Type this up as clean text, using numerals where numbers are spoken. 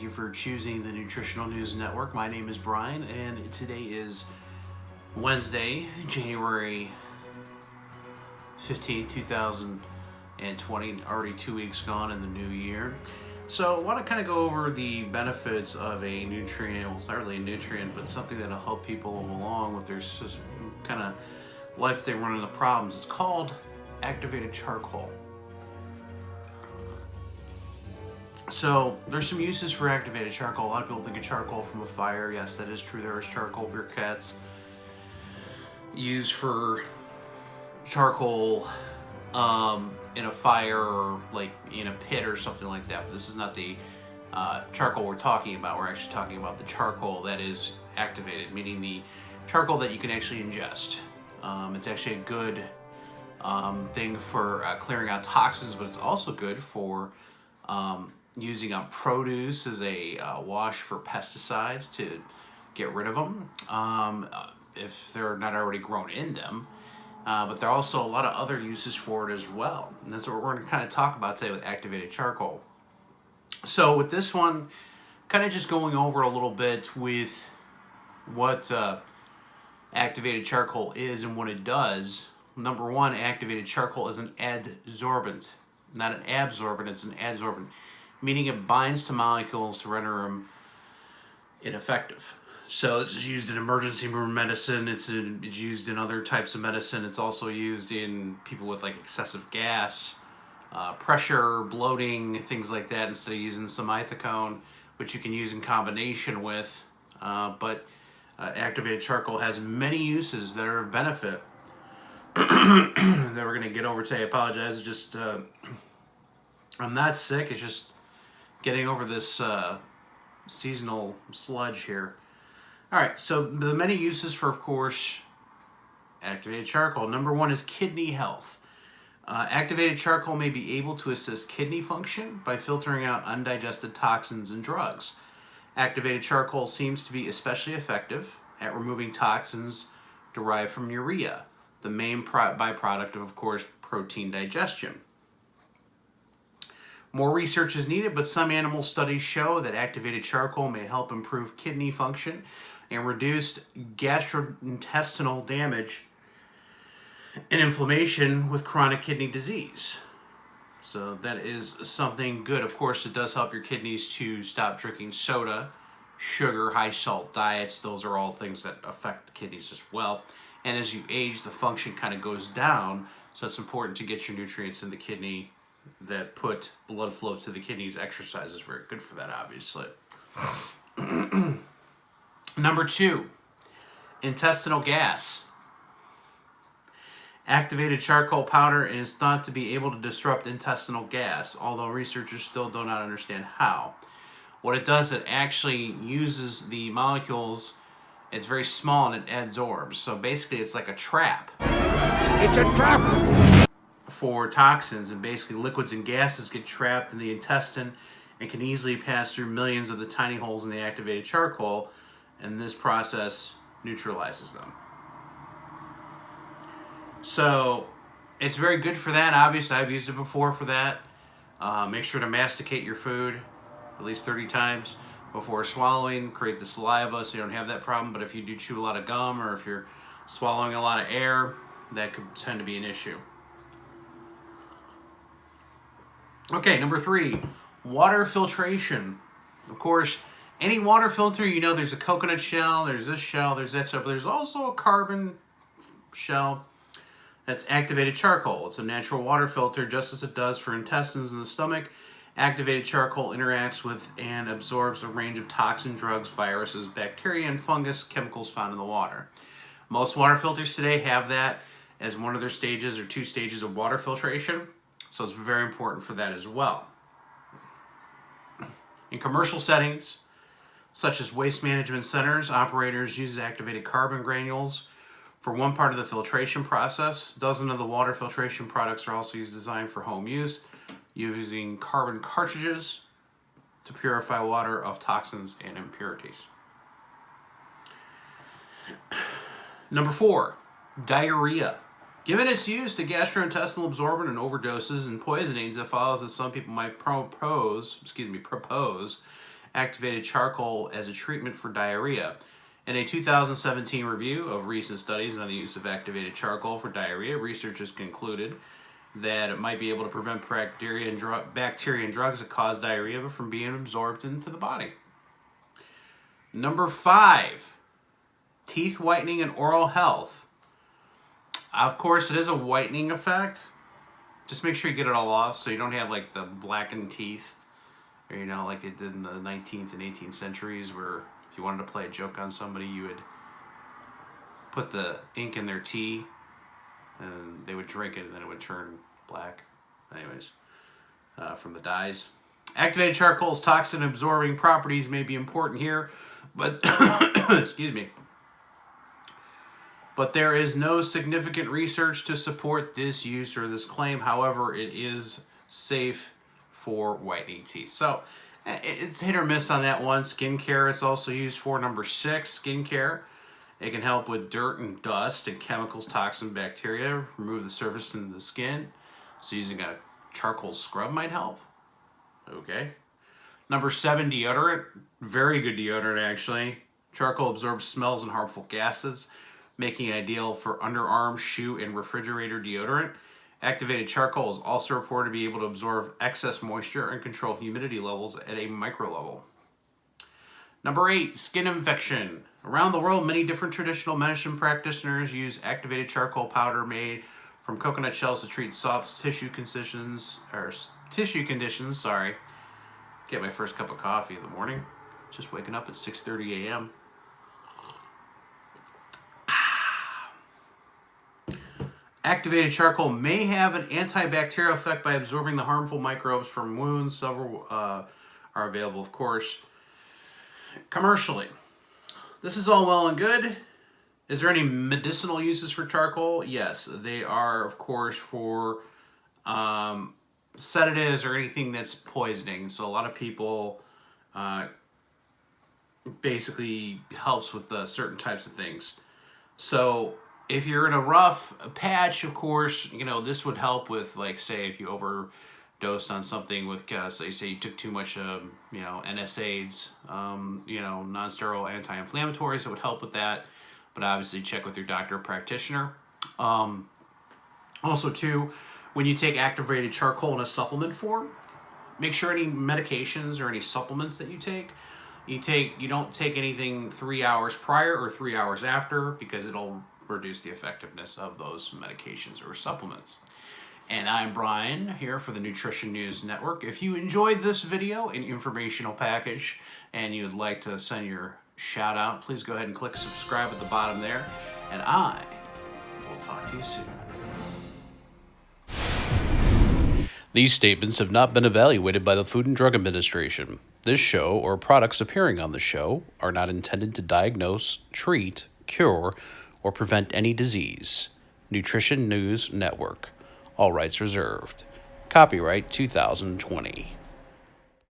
you for choosing the Nutritional News Network. My name is Brian, and today is Wednesday, January 15, 2020, already 2 weeks gone in the new year. So I want to kind of go over the benefits of a nutrient. Well, it's not really a nutrient, but something that'll help people along with their kind of life they run into problems. It's called activated charcoal. So there's some uses for activated charcoal. A lot of people think of charcoal from a fire. Yes, that is true. There is charcoal briquettes used for charcoal in a fire or like in a pit or something like that. But this is not the charcoal we're talking about. We're actually talking about the charcoal that is activated, meaning the charcoal that you can actually ingest. It's actually a good thing for clearing out toxins, but it's also good for using on produce as a wash for pesticides to get rid of them if they're not already grown in them. But there are also a lot of other uses for it as well. And that's what we're going to kind of talk about today with activated charcoal. So with this one, kind of just going over a little bit with what activated charcoal is and what it does. Number one, activated charcoal is an adsorbent, not an absorbent, it's an adsorbent, meaning it binds to molecules to render them ineffective. So this is used in emergency room medicine. It's used in other types of medicine. It's also used in people with like excessive gas, pressure, bloating, things like that, instead of using samithicone, which you can use in combination with. But activated charcoal has many uses that are of benefit that we're going to get over today. I apologize. It's just I'm not sick. It's just getting over this seasonal sludge here. All right, so the many uses for, of course, activated charcoal. Number one is kidney health. Activated charcoal may be able to assist kidney function by filtering out undigested toxins and drugs. Activated charcoal seems to be especially effective at removing toxins derived from urea, the main byproduct of course, protein digestion. More research is needed, but some animal studies show that activated charcoal may help improve kidney function and reduce gastrointestinal damage and inflammation with chronic kidney disease. So that is something good. Of course, it does help your kidneys to stop drinking soda, sugar, high salt diets. Those are all things that affect the kidneys as well. And as you age, the function kind of goes down. So it's important to get your nutrients in the kidney that put blood flow to the kidneys. Exercise is very good for that, obviously. Number two, intestinal gas. Activated charcoal powder is thought to be able to disrupt intestinal gas, although researchers still do not understand how. What it does, it actually uses the molecules. It's very small and it adsorbs. So basically it's like a trap. It's a trap! For toxins, and basically liquids and gases get trapped in the intestine and can easily pass through millions of the tiny holes in the activated charcoal, and this process neutralizes them. So it's very good for that. Obviously, I've used it before for that. Make sure to masticate your food at least 30 times before swallowing. Create the saliva so you don't have that problem. But if you do chew a lot of gum or if you're swallowing a lot of air, that could tend to be an issue. Okay, number three, water filtration. Of course, any water filter, you know there's a coconut shell, there's this shell, there's that shell, but there's also a carbon shell that's activated charcoal. It's a natural water filter, just as it does for intestines in the stomach. Activated charcoal interacts with and absorbs a range of toxin, drugs, viruses, bacteria, and fungus chemicals found in the water. Most water filters today have that as one of their stages or 2 stages of water filtration. So it's very important for that as well. In commercial settings, such as waste management centers, operators use activated carbon granules for one part of the filtration process. Dozens of the water filtration products are also designed for home use, using carbon cartridges to purify water of toxins and impurities. Number 4, diarrhea. Given its use to gastrointestinal absorbent and overdoses and poisonings, it follows that some people might propose activated charcoal as a treatment for diarrhea. In a 2017 review of recent studies on the use of activated charcoal for diarrhea, researchers concluded that it might be able to prevent bacteria and drugs that cause diarrhea from being absorbed into the body. Number 5, teeth whitening and oral health. Of course, it is a whitening effect. Just make sure you get it all off so you don't have like the blackened teeth, or like they did in the 19th and 18th centuries, where if you wanted to play a joke on somebody, you would put the ink in their tea and they would drink it and then it would turn black. Anyways, from the dyes. Activated charcoal's toxin absorbing properties may be important here, but excuse me. But there is no significant research to support this use or this claim. However, it is safe for whitening teeth. So it's hit or miss on that one. Skincare it's also used for. Number 6, skincare. It can help with dirt and dust and chemicals, toxin, bacteria, remove the surface into the skin. So using a charcoal scrub might help. Okay. Number 7, deodorant. Very good deodorant, actually. Charcoal absorbs smells and harmful gases, making it ideal for underarm, shoe, and refrigerator deodorant. Activated charcoal is also reported to be able to absorb excess moisture and control humidity levels at a micro level. Number 8, skin infection. Around the world, many different traditional medicine practitioners use activated charcoal powder made from coconut shells to treat soft tissue conditions. Get my first cup of coffee in the morning. Just waking up at 6:30 a.m. Activated charcoal may have an antibacterial effect by absorbing the harmful microbes from wounds. Several are available, of course, commercially. This is all well and good. Is there any medicinal uses for charcoal? Yes, they are, of course, for sedatives or anything that's poisoning. So a lot of people basically helps with certain types of things. So if you're in a rough patch, of course, this would help with, like, say, if you overdosed on something with, say you took too much, NSAIDs, non-steroidal anti-inflammatories, it would help with that. But obviously check with your doctor or practitioner. Also, too, when you take activated charcoal in a supplement form, make sure any medications or any supplements that you don't take anything 3 hours prior or 3 hours after, because it'll reduce the effectiveness of those medications or supplements. And I'm Brian here for the Nutrition News Network. If you enjoyed this video, an informational package, and you'd like to send your shout out, please go ahead and click subscribe at the bottom there. And I will talk to you soon. These statements have not been evaluated by the Food and Drug Administration. This show or products appearing on the show are not intended to diagnose, treat, cure, or prevent any disease. Nutrition News Network. All rights reserved. Copyright 2020.